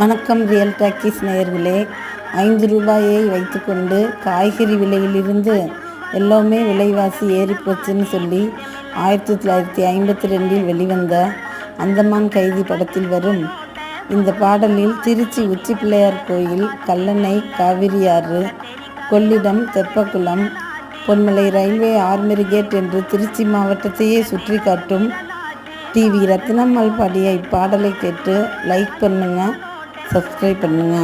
வணக்கம் real talkies நேயர்களே. 5 ரூபாயை வைத்துக்கொண்டு காய்கறி விலையிலிருந்து எல்லாமே விலைவாசி ஏறிப்போச்சுன்னு சொல்லி 1952 வெளிவந்த அந்தமான் கைதி படத்தில் வரும் இந்த பாடலில் திருச்சி உச்சி பிள்ளையார் கோயில், கல்லணை, காவிரியாறு, கொள்ளிடம், தெப்பக்குளம், பொன்மலை ரயில்வே ஆர்மரி கேட் என்று திருச்சி மாவட்டத்தையே சுற்றி காட்டும் டிவி ரத்னம்மாள் பாடிய இப்பாடலை கேட்டு லைக் பண்ணுங்க, சப்ஸ்கிரைப் பண்ணுங்க.